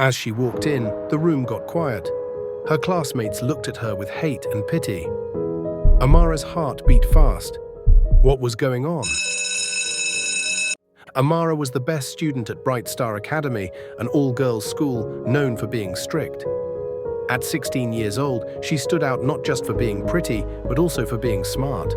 As she walked in, the room got quiet. Her classmates looked at her with hate and pity. Amara's heart beat fast. What was going on? Amara was the best student at Bright Star Academy, an all-girls school known for being strict. At 16 years old, she stood out not just for being pretty, but also for being smart.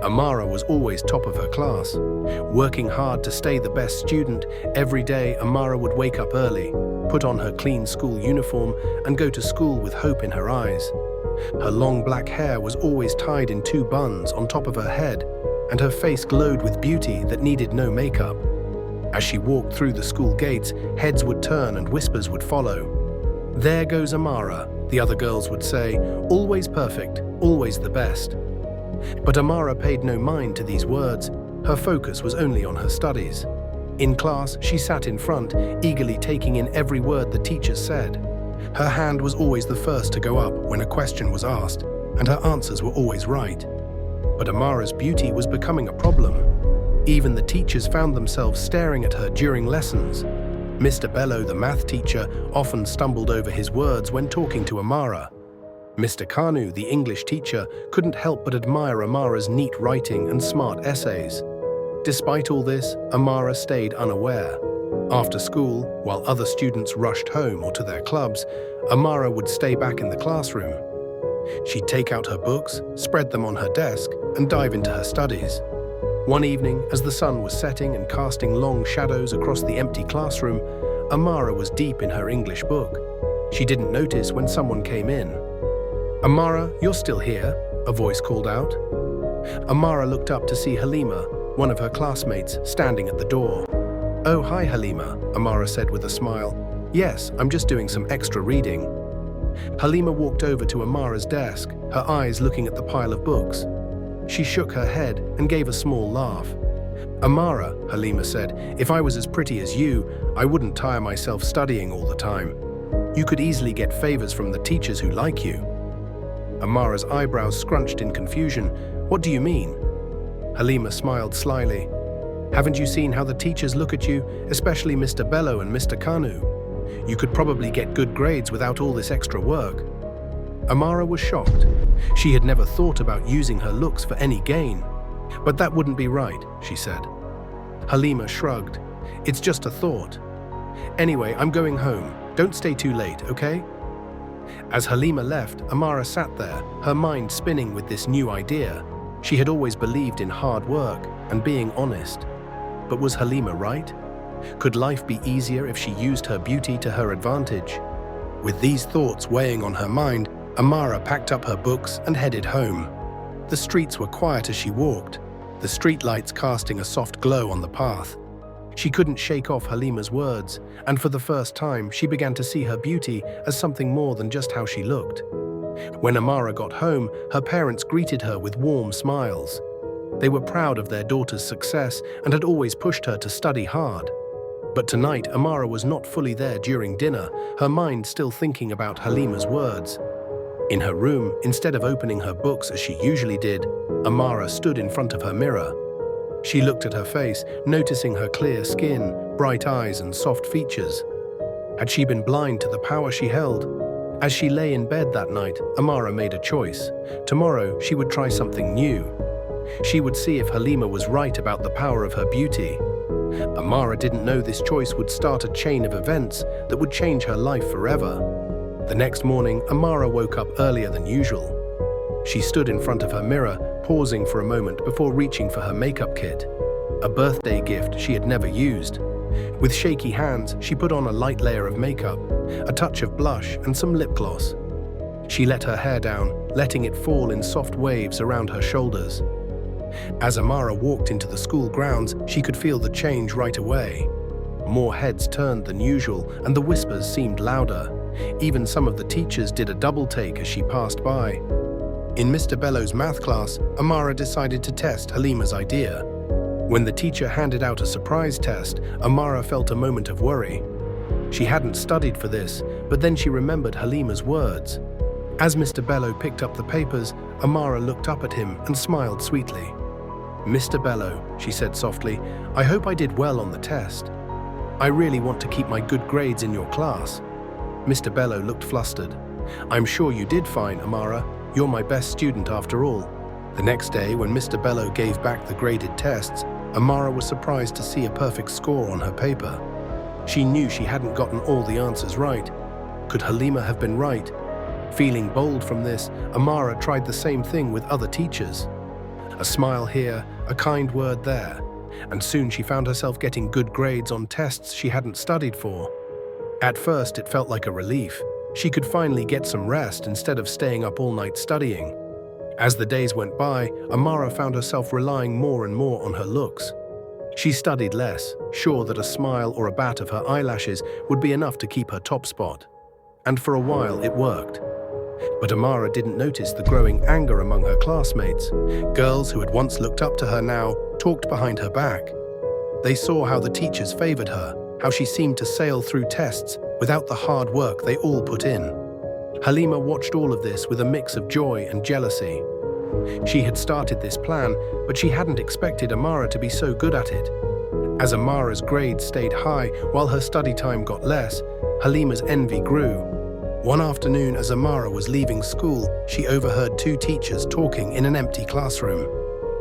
Amara was always top of her class. Working hard to stay the best student, every day Amara would wake up early, put on her clean school uniform, and go to school with hope in her eyes. Her long black hair was always tied in 2 buns on top of her head, and her face glowed with beauty that needed no makeup. As she walked through the school gates, heads would turn and whispers would follow. "There goes Amara," the other girls would say, "always perfect, always the best." But Amara paid no mind to these words. Her focus was only on her studies. In class, she sat in front, eagerly taking in every word the teachers said. Her hand was always the first to go up when a question was asked, and her answers were always right. But Amara's beauty was becoming a problem. Even the teachers found themselves staring at her during lessons. Mr. Bello, the math teacher, often stumbled over his words when talking to Amara. Mr. Kanu, the English teacher, couldn't help but admire Amara's neat writing and smart essays. Despite all this, Amara stayed unaware. After school, while other students rushed home or to their clubs, Amara would stay back in the classroom. She'd take out her books, spread them on her desk, and dive into her studies. One evening, as the sun was setting and casting long shadows across the empty classroom, Amara was deep in her English book. She didn't notice when someone came in. "Amara, you're still here," a voice called out. Amara looked up to see Halima, one of her classmates, standing at the door. "Oh, hi Halima," Amara said with a smile. "Yes, I'm just doing some extra reading." Halima walked over to Amara's desk, her eyes looking at the pile of books. She shook her head and gave a small laugh. "Amara," Halima said, "if I was as pretty as you, I wouldn't tire myself studying all the time. You could easily get favors from the teachers who like you." Amara's eyebrows scrunched in confusion. "What do you mean?" Halima smiled slyly. "Haven't you seen how the teachers look at you, especially Mr. Bello and Mr. Kanu? You could probably get good grades without all this extra work." Amara was shocked. She had never thought about using her looks for any gain. "But that wouldn't be right," she said. Halima shrugged. "It's just a thought. Anyway, I'm going home. Don't stay too late, okay?" As Halima left, Amara sat there, her mind spinning with this new idea. She had always believed in hard work and being honest. But was Halima right? Could life be easier if she used her beauty to her advantage? With these thoughts weighing on her mind, Amara packed up her books and headed home. The streets were quiet as she walked, the streetlights casting a soft glow on the path. She couldn't shake off Halima's words, and for the first time she began to see her beauty as something more than just how she looked. When Amara got home, her parents greeted her with warm smiles. They were proud of their daughter's success and had always pushed her to study hard. But tonight, Amara was not fully there during dinner, her mind still thinking about Halima's words. In her room, instead of opening her books as she usually did, Amara stood in front of her mirror. She looked at her face, noticing her clear skin, bright eyes, and soft features. Had she been blind to the power she held? As she lay in bed that night, Amara made a choice. Tomorrow, she would try something new. She would see if Halima was right about the power of her beauty. Amara didn't know this choice would start a chain of events that would change her life forever. The next morning, Amara woke up earlier than usual. She stood in front of her mirror, pausing for a moment before reaching for her makeup kit, a birthday gift she had never used. With shaky hands, she put on a light layer of makeup, a touch of blush, and some lip gloss. She let her hair down, letting it fall in soft waves around her shoulders. As Amara walked into the school grounds, she could feel the change right away. More heads turned than usual, and the whispers seemed louder. Even some of the teachers did a double take as she passed by. In Mr. Bello's math class, Amara decided to test Halima's idea. When the teacher handed out a surprise test, Amara felt a moment of worry. She hadn't studied for this, but then she remembered Halima's words. As Mr. Bello picked up the papers, Amara looked up at him and smiled sweetly. "Mr. Bello," she said softly, "I hope I did well on the test." I really want to keep my good grades in your class." Mr. Bello looked flustered. "I'm sure you did fine, Amara. You're my best student after all." The next day, when Mr. Bello gave back the graded tests, Amara was surprised to see a perfect score on her paper. She knew she hadn't gotten all the answers right. Could Halima have been right? Feeling bold from this, Amara tried the same thing with other teachers. A smile here, a kind word there, and soon she found herself getting good grades on tests she hadn't studied for. At first, it felt like a relief. She could finally get some rest instead of staying up all night studying. As the days went by, Amara found herself relying more and more on her looks. She studied less, sure that a smile or a bat of her eyelashes would be enough to keep her top spot. And for a while, it worked. But Amara didn't notice the growing anger among her classmates. Girls who had once looked up to her now talked behind her back. They saw how the teachers favored her, how she seemed to sail through tests without the hard work they all put in. Halima watched all of this with a mix of joy and jealousy. She had started this plan, but she hadn't expected Amara to be so good at it. As Amara's grades stayed high while her study time got less, Halima's envy grew. One afternoon, as Amara was leaving school, she overheard two teachers talking in an empty classroom.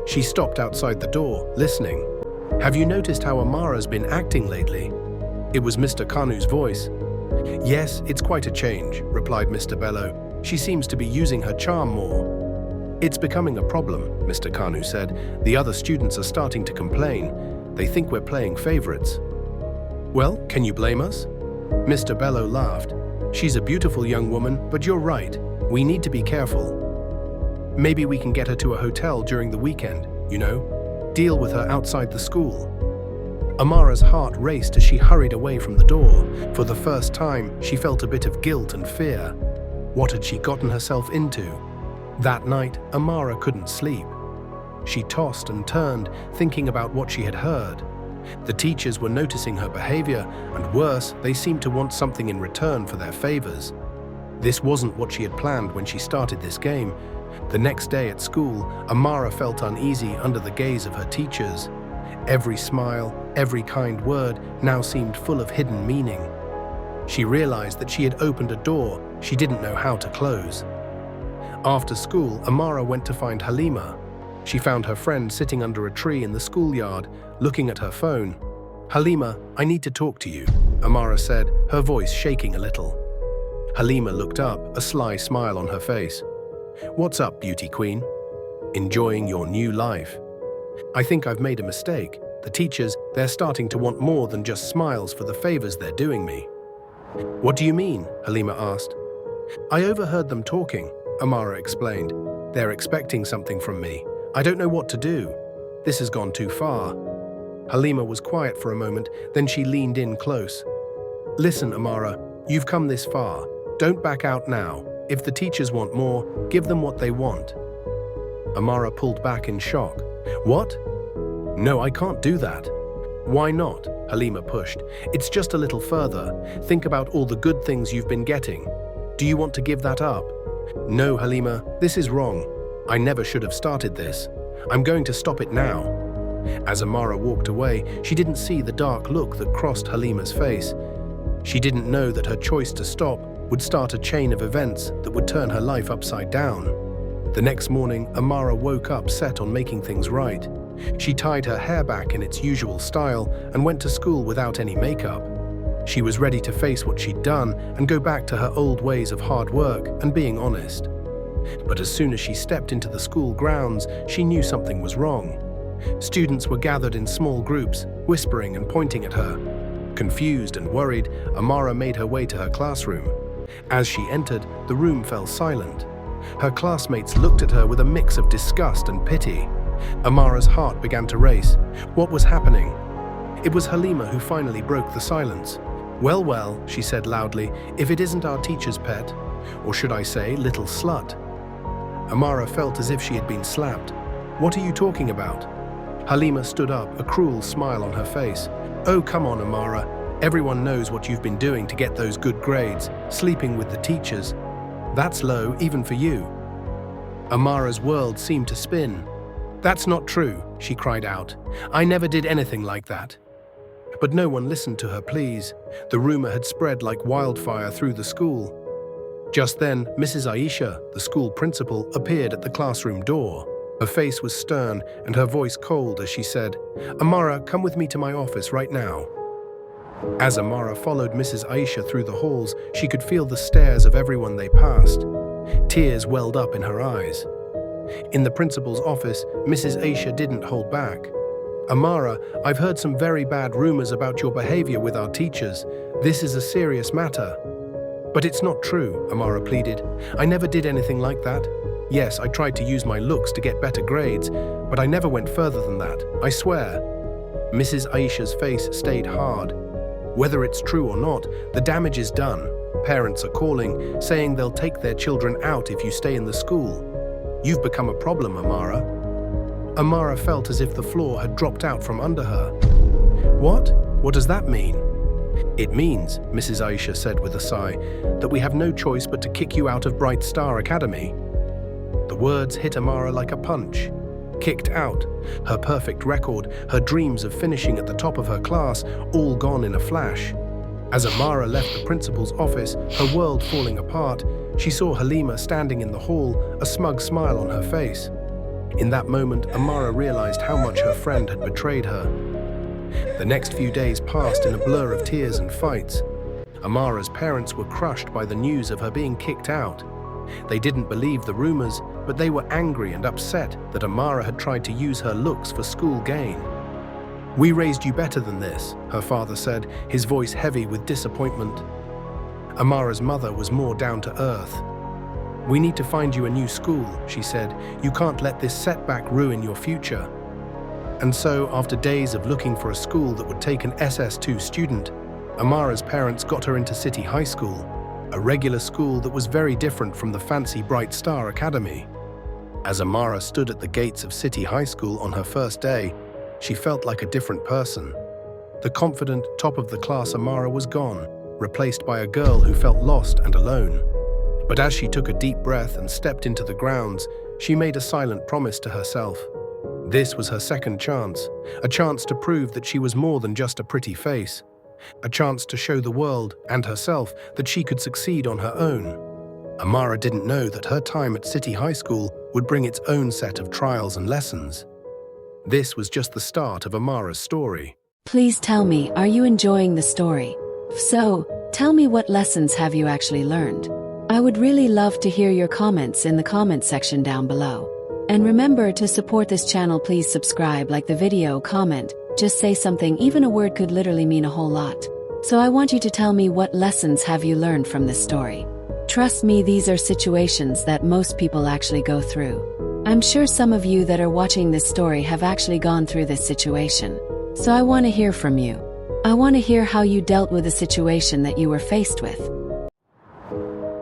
She stopped outside the door, listening. "Have you noticed how Amara's been acting lately?" It was Mr. Kanu's voice. "Yes, it's quite a change," replied Mr. Bello. "She seems to be using her charm more." "It's becoming a problem," Mr. Kanu said. "The other students are starting to complain. They think we're playing favorites." "Well, can you blame us?" Mr. Bello laughed. "She's a beautiful young woman, but you're right. We need to be careful. Maybe we can get her to a hotel during the weekend, you know? Deal with her outside the school." Amara's heart raced as she hurried away from the door. For the first time, she felt a bit of guilt and fear. What had she gotten herself into? That night, Amara couldn't sleep. She tossed and turned, thinking about what she had heard. The teachers were noticing her behavior, and worse, they seemed to want something in return for their favors. This wasn't what she had planned when she started this game. The next day at school, Amara felt uneasy under the gaze of her teachers. Every smile, every kind word now seemed full of hidden meaning. She realized that she had opened a door she didn't know how to close. After school, Amara went to find Halima. She found her friend sitting under a tree in the schoolyard, looking at her phone. "Halima, I need to talk to you," Amara said, her voice shaking a little. Halima looked up, a sly smile on her face. "What's up, beauty queen? Enjoying your new life?" "I think I've made a mistake. The teachers, they're starting to want more than just smiles for the favors they're doing me." "What do you mean?" Halima asked. "I overheard them talking," Amara explained. "They're expecting something from me. I don't know what to do. This has gone too far." Halima was quiet for a moment, then she leaned in close. "Listen, Amara, you've come this far. Don't back out now. If the teachers want more, give them what they want." Amara pulled back in shock. "What? No, I can't do that." "Why not?" Halima pushed. "It's just a little further. Think about all the good things you've been getting. Do you want to give that up?" "No, Halima, this is wrong. I never should have started this. I'm going to stop it now." As Amara walked away, she didn't see the dark look that crossed Halima's face. She didn't know that her choice to stop would start a chain of events that would turn her life upside down. The next morning, Amara woke up set on making things right. She tied her hair back in its usual style and went to school without any makeup. She was ready to face what she'd done and go back to her old ways of hard work and being honest. But as soon as she stepped into the school grounds, she knew something was wrong. Students were gathered in small groups, whispering and pointing at her. Confused and worried, Amara made her way to her classroom. As she entered, the room fell silent. Her classmates looked at her with a mix of disgust and pity. Amara's heart began to race. What was happening? It was Halima who finally broke the silence. "Well, well," she said loudly, "if it isn't our teacher's pet, or should I say, little slut." Amara felt as if she had been slapped. "What are you talking about?" Halima stood up, a cruel smile on her face. "Oh, come on, Amara. Everyone knows what you've been doing to get those good grades, sleeping with the teachers. That's low, even for you." Amara's world seemed to spin. "That's not true," she cried out. "I never did anything like that." But no one listened to her pleas. The rumor had spread like wildfire through the school. Just then, Mrs. Aisha, the school principal, appeared at the classroom door. Her face was stern and her voice cold as she said, "Amara, come with me to my office right now." As Amara followed Mrs. Aisha through the halls, she could feel the stares of everyone they passed. Tears welled up in her eyes. In the principal's office, Mrs. Aisha didn't hold back. "Amara, I've heard some very bad rumors about your behavior with our teachers. This is a serious matter." "But it's not true," Amara pleaded. "I never did anything like that. Yes, I tried to use my looks to get better grades, but I never went further than that, I swear." Mrs. Aisha's face stayed hard. "Whether it's true or not, the damage is done. Parents are calling, saying they'll take their children out if you stay in the school. You've become a problem, Amara." Amara felt as if the floor had dropped out from under her. "What? What does that mean?" "It means," Mrs. Aisha said with a sigh, "that we have no choice but to kick you out of Bright Star Academy." The words hit Amara like a punch. Kicked out. Her perfect record, her dreams of finishing at the top of her class, all gone in a flash. As Amara left the principal's office, her world falling apart, she saw Halima standing in the hall, a smug smile on her face. In that moment, Amara realized how much her friend had betrayed her. The next few days passed in a blur of tears and fights. Amara's parents were crushed by the news of her being kicked out. They didn't believe the rumors, but they were angry and upset that Amara had tried to use her looks for school gain. "We raised you better than this," her father said, his voice heavy with disappointment. Amara's mother was more down to earth. "We need to find you a new school," she said. "You can't let this setback ruin your future." And so, after days of looking for a school that would take an SS2 student, Amara's parents got her into City High School, a regular school that was very different from the fancy Bright Star Academy. As Amara stood at the gates of City High School on her first day, she felt like a different person. The confident, top-of-the-class Amara was gone, replaced by a girl who felt lost and alone. But as she took a deep breath and stepped into the grounds, she made a silent promise to herself. This was her second chance, a chance to prove that she was more than just a pretty face, a chance to show the world and herself that she could succeed on her own. Amara didn't know that her time at City High School would bring its own set of trials and lessons. This was just the start of Amara's story. Please tell me, are you enjoying the story? If so, tell me what lessons have you actually learned? I would really love to hear your comments in the comment section down below. And remember to support this channel, please subscribe, like the video, comment, just say something, even a word could literally mean a whole lot. So I want you to tell me what lessons have you learned from this story. Trust me, these are situations that most people actually go through. I'm sure some of you that are watching this story have actually gone through this situation. So I want to hear from you. I want to hear how you dealt with the situation that you were faced with.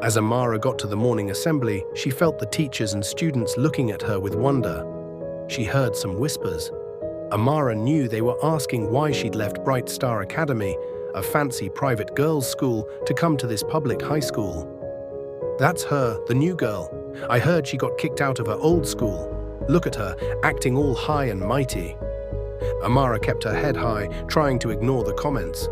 As Amara got to the morning assembly, she felt the teachers and students looking at her with wonder. She heard some whispers. Amara knew they were asking why she'd left Bright Star Academy, a fancy private girls' school, to come to this public high school. "That's her, the new girl. I heard she got kicked out of her old school. Look at her, acting all high and mighty." Amara kept her head high, trying to ignore the comments.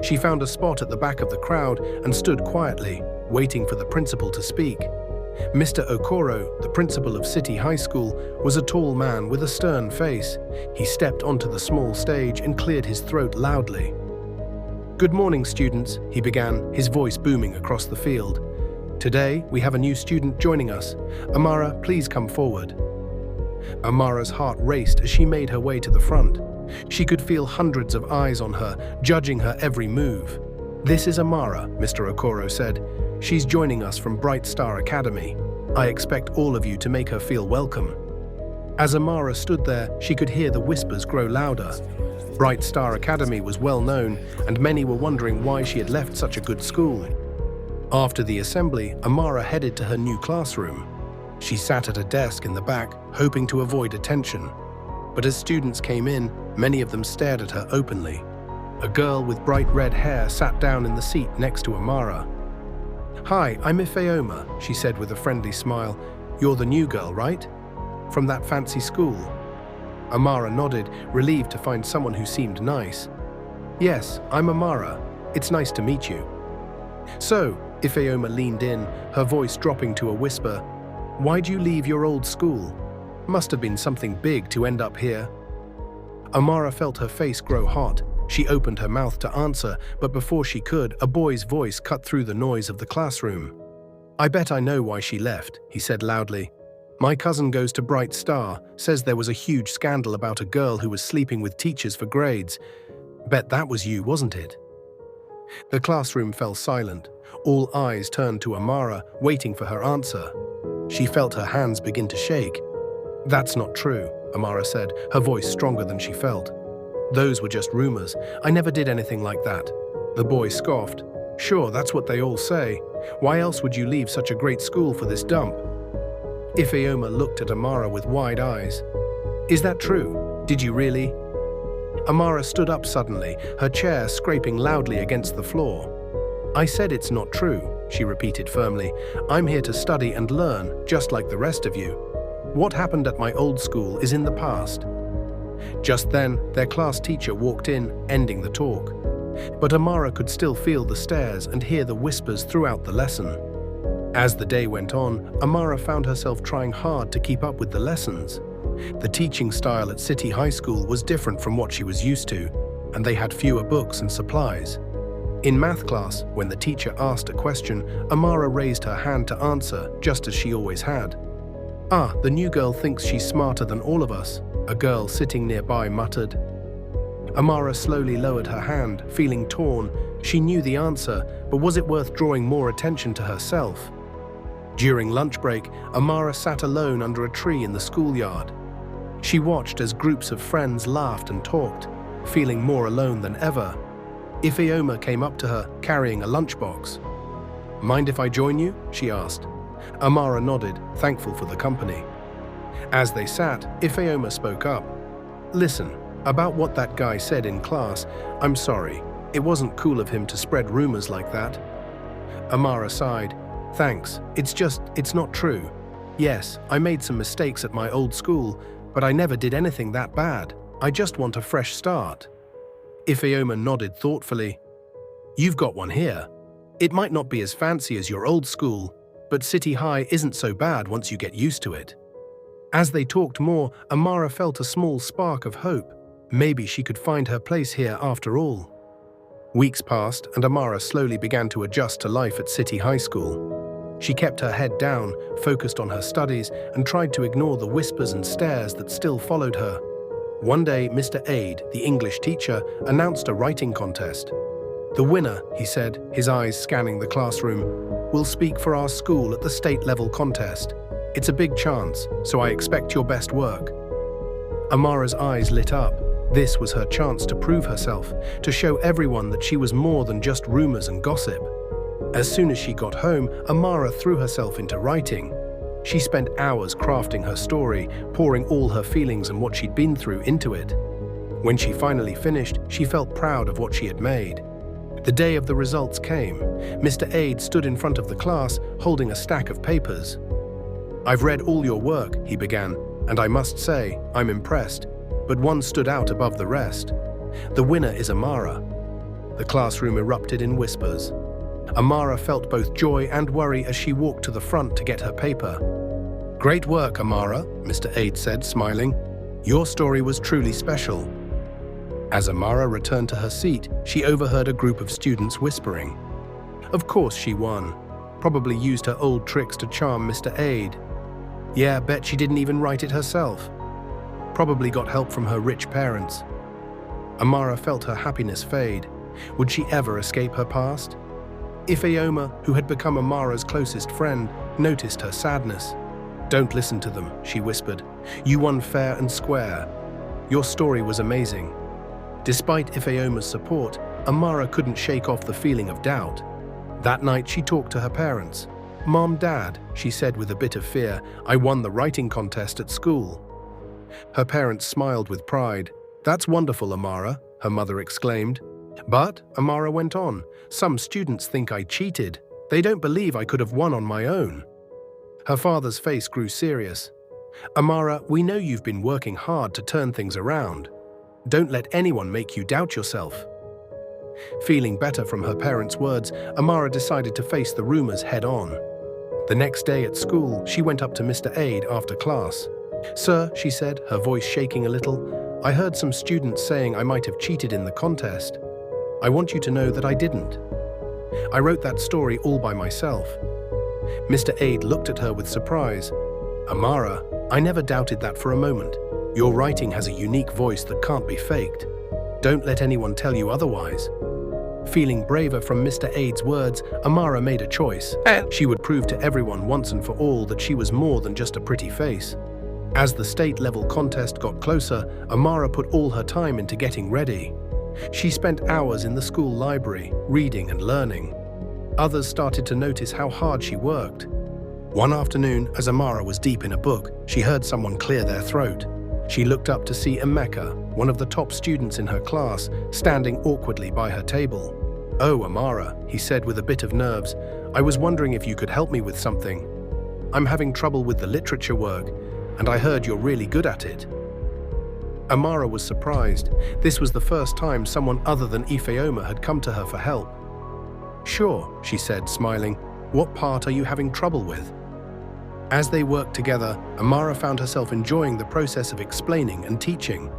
She found a spot at the back of the crowd and stood quietly, waiting for the principal to speak. Mr. Okoro, the principal of City High School, was a tall man with a stern face. He stepped onto the small stage and cleared his throat loudly. "Good morning, students," he began, his voice booming across the field. "Today, we have a new student joining us. Amara, please come forward." Amara's heart raced as she made her way to the front. She could feel hundreds of eyes on her, judging her every move. "This is Amara," Mr. Okoro said. "She's joining us from Bright Star Academy. I expect all of you to make her feel welcome." As Amara stood there, she could hear the whispers grow louder. Bright Star Academy was well known, and many were wondering why she had left such a good school. After the assembly, Amara headed to her new classroom. She sat at a desk in the back, hoping to avoid attention. But as students came in, many of them stared at her openly. A girl with bright red hair sat down in the seat next to Amara. "Hi, I'm Ifeoma," she said with a friendly smile. "You're the new girl, right? From that fancy school?" Amara nodded, relieved to find someone who seemed nice. Yes, I'm Amara. It's nice to meet you. So, Ifeoma leaned in, her voice dropping to a whisper. Why'd you leave your old school? Must have been something big to end up here. Amara felt her face grow hot. She opened her mouth to answer, but before she could, a boy's voice cut through the noise of the classroom. I bet I know why she left, he said loudly. My cousin goes to Bright Star, says there was a huge scandal about a girl who was sleeping with teachers for grades. Bet that was you, wasn't it? The classroom fell silent. All eyes turned to Amara, waiting for her answer. She felt her hands begin to shake. That's not true, Amara said, her voice stronger than she felt. Those were just rumors. I never did anything like that. The boy scoffed. Sure, that's what they all say. Why else would you leave such a great school for this dump? Ifeoma looked at Amara with wide eyes. Is that true? Did you really? Amara stood up suddenly, her chair scraping loudly against the floor. I said it's not true, she repeated firmly. I'm here to study and learn, just like the rest of you. What happened at my old school is in the past. Just then, their class teacher walked in, ending the talk. But Amara could still feel the stares and hear the whispers throughout the lesson. As the day went on, Amara found herself trying hard to keep up with the lessons. The teaching style at City High School was different from what she was used to, and they had fewer books and supplies. In math class, when the teacher asked a question, Amara raised her hand to answer, just as she always had. Ah, the new girl thinks she's smarter than all of us, a girl sitting nearby muttered. Amara slowly lowered her hand, feeling torn. She knew the answer, but was it worth drawing more attention to herself? During lunch break, Amara sat alone under a tree in the schoolyard. She watched as groups of friends laughed and talked, feeling more alone than ever. Ifeoma came up to her, carrying a lunchbox. Mind if I join you? She asked. Amara nodded, thankful for the company. As they sat, Ifeoma spoke up. Listen, about what that guy said in class, I'm sorry. It wasn't cool of him to spread rumors like that. Amara sighed. Thanks, it's not true. Yes, I made some mistakes at my old school, but I never did anything that bad. I just want a fresh start. Ifeoma nodded thoughtfully. You've got one here. It might not be as fancy as your old school, but City High isn't so bad once you get used to it. As they talked more, Amara felt a small spark of hope. Maybe she could find her place here after all. Weeks passed, and Amara slowly began to adjust to life at City High School. She kept her head down, focused on her studies, and tried to ignore the whispers and stares that still followed her. One day, Mr. Aide, the English teacher, announced a writing contest. The winner, he said, his eyes scanning the classroom, will speak for our school at the state-level contest. It's a big chance, so I expect your best work. Amara's eyes lit up. This was her chance to prove herself, to show everyone that she was more than just rumors and gossip. As soon as she got home, Amara threw herself into writing. She spent hours crafting her story, pouring all her feelings and what she'd been through into it. When she finally finished, she felt proud of what she had made. The day of the results came. Mr. Aide stood in front of the class, holding a stack of papers. I've read all your work, he began, and I must say, I'm impressed. But one stood out above the rest. The winner is Amara. The classroom erupted in whispers. Amara felt both joy and worry as she walked to the front to get her paper. Great work, Amara, Mr. Aide said, smiling. Your story was truly special. As Amara returned to her seat, she overheard a group of students whispering. Of course she won. Probably used her old tricks to charm Mr. Aide. Yeah, bet she didn't even write it herself. Probably got help from her rich parents. Amara felt her happiness fade. Would she ever escape her past? Ifeoma, who had become Amara's closest friend, noticed her sadness. Don't listen to them, she whispered. You won fair and square. Your story was amazing. Despite Ifeoma's support, Amara couldn't shake off the feeling of doubt. That night she talked to her parents. Mom, Dad, she said with a bit of fear, I won the writing contest at school. Her parents smiled with pride. That's wonderful, Amara, her mother exclaimed. But, Amara went on, some students think I cheated. They don't believe I could have won on my own. Her father's face grew serious. Amara, we know you've been working hard to turn things around. Don't let anyone make you doubt yourself. Feeling better from her parents' words, Amara decided to face the rumors head-on. The next day at school, she went up to Mr. Aid after class. "Sir," she said, her voice shaking a little, "I heard some students saying I might have cheated in the contest. I want you to know that I didn't. I wrote that story all by myself." Mr. Aid looked at her with surprise. "Amara, I never doubted that for a moment. Your writing has a unique voice that can't be faked. Don't let anyone tell you otherwise." Feeling braver from Mr. Aid's words, Amara made a choice. She would prove to everyone once and for all that she was more than just a pretty face. As the state-level contest got closer, Amara put all her time into getting ready. She spent hours in the school library, reading and learning. Others started to notice how hard she worked. One afternoon, as Amara was deep in a book, she heard someone clear their throat. She looked up to see Emeka, one of the top students in her class, standing awkwardly by her table. "Oh, Amara," he said with a bit of nerves, "I was wondering if you could help me with something. I'm having trouble with the literature work, and I heard you're really good at it." Amara was surprised. This was the first time someone other than Ifeoma had come to her for help. "Sure," she said, smiling. "What part are you having trouble with?" As they worked together, Amara found herself enjoying the process of explaining and teaching.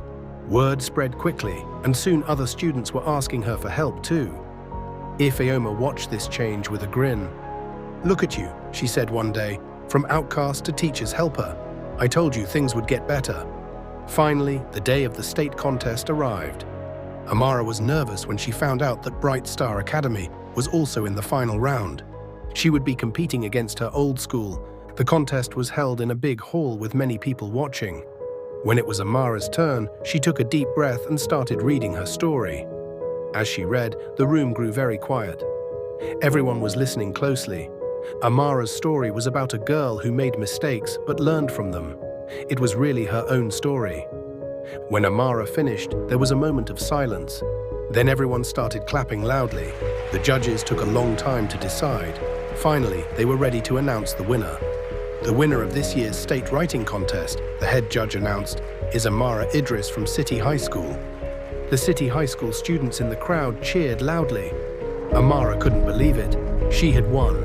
Word spread quickly, and soon other students were asking her for help too. Ifeoma watched this change with a grin. "Look at you," she said one day, "from outcast to teacher's helper. I told you things would get better." Finally, the day of the state contest arrived. Amara was nervous when she found out that Bright Star Academy was also in the final round. She would be competing against her old school. The contest was held in a big hall with many people watching. When it was Amara's turn, she took a deep breath and started reading her story. As she read, the room grew very quiet. Everyone was listening closely. Amara's story was about a girl who made mistakes but learned from them. It was really her own story. When Amara finished, there was a moment of silence. Then everyone started clapping loudly. The judges took a long time to decide. Finally, they were ready to announce the winner. The winner of this year's state writing contest, the head judge announced, is Amara Idris from City High School. The City High School students in the crowd cheered loudly. Amara couldn't believe it. She had won.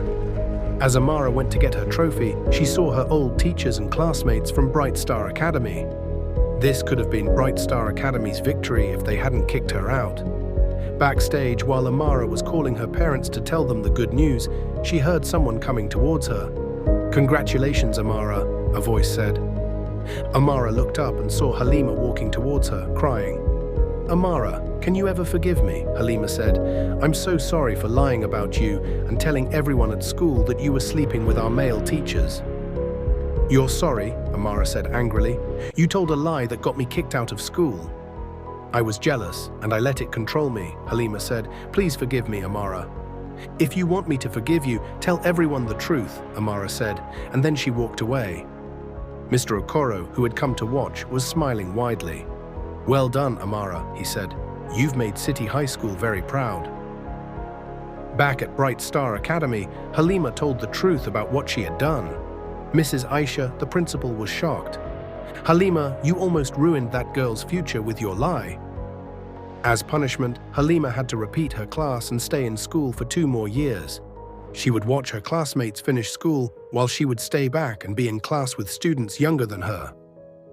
As Amara went to get her trophy, she saw her old teachers and classmates from Bright Star Academy. This could have been Bright Star Academy's victory if they hadn't kicked her out. Backstage, while Amara was calling her parents to tell them the good news, she heard someone coming towards her. "Congratulations, Amara," a voice said. Amara looked up and saw Halima walking towards her, crying. "Amara, can you ever forgive me?" Halima said. "I'm so sorry for lying about you and telling everyone at school that you were sleeping with our male teachers." "You're sorry," Amara said angrily. "You told a lie that got me kicked out of school." "I was jealous, and I let it control me," Halima said. "Please forgive me, Amara." "If you want me to forgive you, tell everyone the truth," Amara said, and then she walked away. Mr. Okoro, who had come to watch, was smiling widely. "Well done, Amara," he said. "You've made City High School very proud." Back at Bright Star Academy, Halima told the truth about what she had done. Mrs. Aisha, the principal, was shocked. "Halima, you almost ruined that girl's future with your lie." As punishment, Halima had to repeat her class and stay in school for 2 more years. She would watch her classmates finish school while she would stay back and be in class with students younger than her.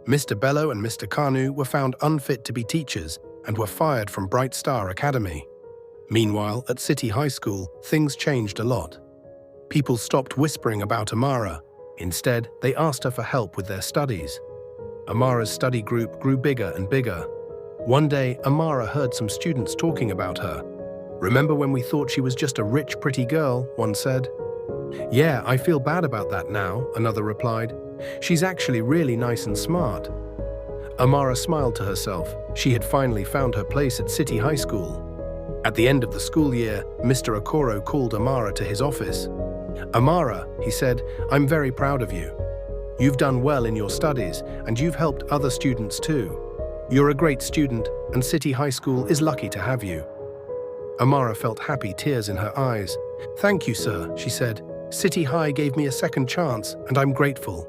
Mr. Bello and Mr. Kanu were found unfit to be teachers and were fired from Bright Star Academy. Meanwhile, at City High School, things changed a lot. People stopped whispering about Amara. Instead, they asked her for help with their studies. Amara's study group grew bigger and bigger. One day, Amara heard some students talking about her. "Remember when we thought she was just a rich, pretty girl?" one said. "Yeah, I feel bad about that now," another replied. "She's actually really nice and smart." Amara smiled to herself. She had finally found her place at City High School. At the end of the school year, Mr. Okoro called Amara to his office. "Amara," he said, "I'm very proud of you. You've done well in your studies, and you've helped other students too. You're a great student, and City High School is lucky to have you." Amara felt happy tears in her eyes. "Thank you, sir," she said. "City High gave me a second chance, and I'm grateful."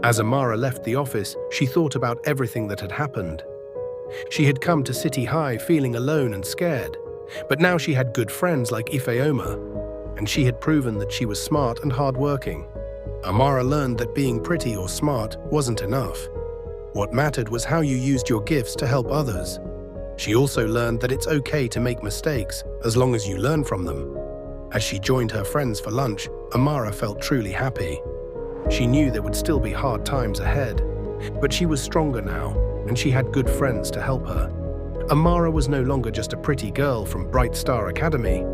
As Amara left the office, she thought about everything that had happened. She had come to City High feeling alone and scared. But now she had good friends like Ifeoma, and she had proven that she was smart and hardworking. Amara learned that being pretty or smart wasn't enough. What mattered was how you used your gifts to help others. She also learned that it's okay to make mistakes as long as you learn from them. As she joined her friends for lunch, Amara felt truly happy. She knew there would still be hard times ahead, but she was stronger now, and she had good friends to help her. Amara was no longer just a pretty girl from Bright Star Academy.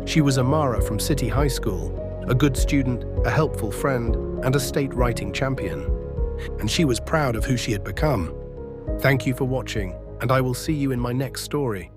She was Amara from City High School, a good student, a helpful friend, and a state writing champion. And she was proud of who she had become. Thank you for watching, and I will see you in my next story.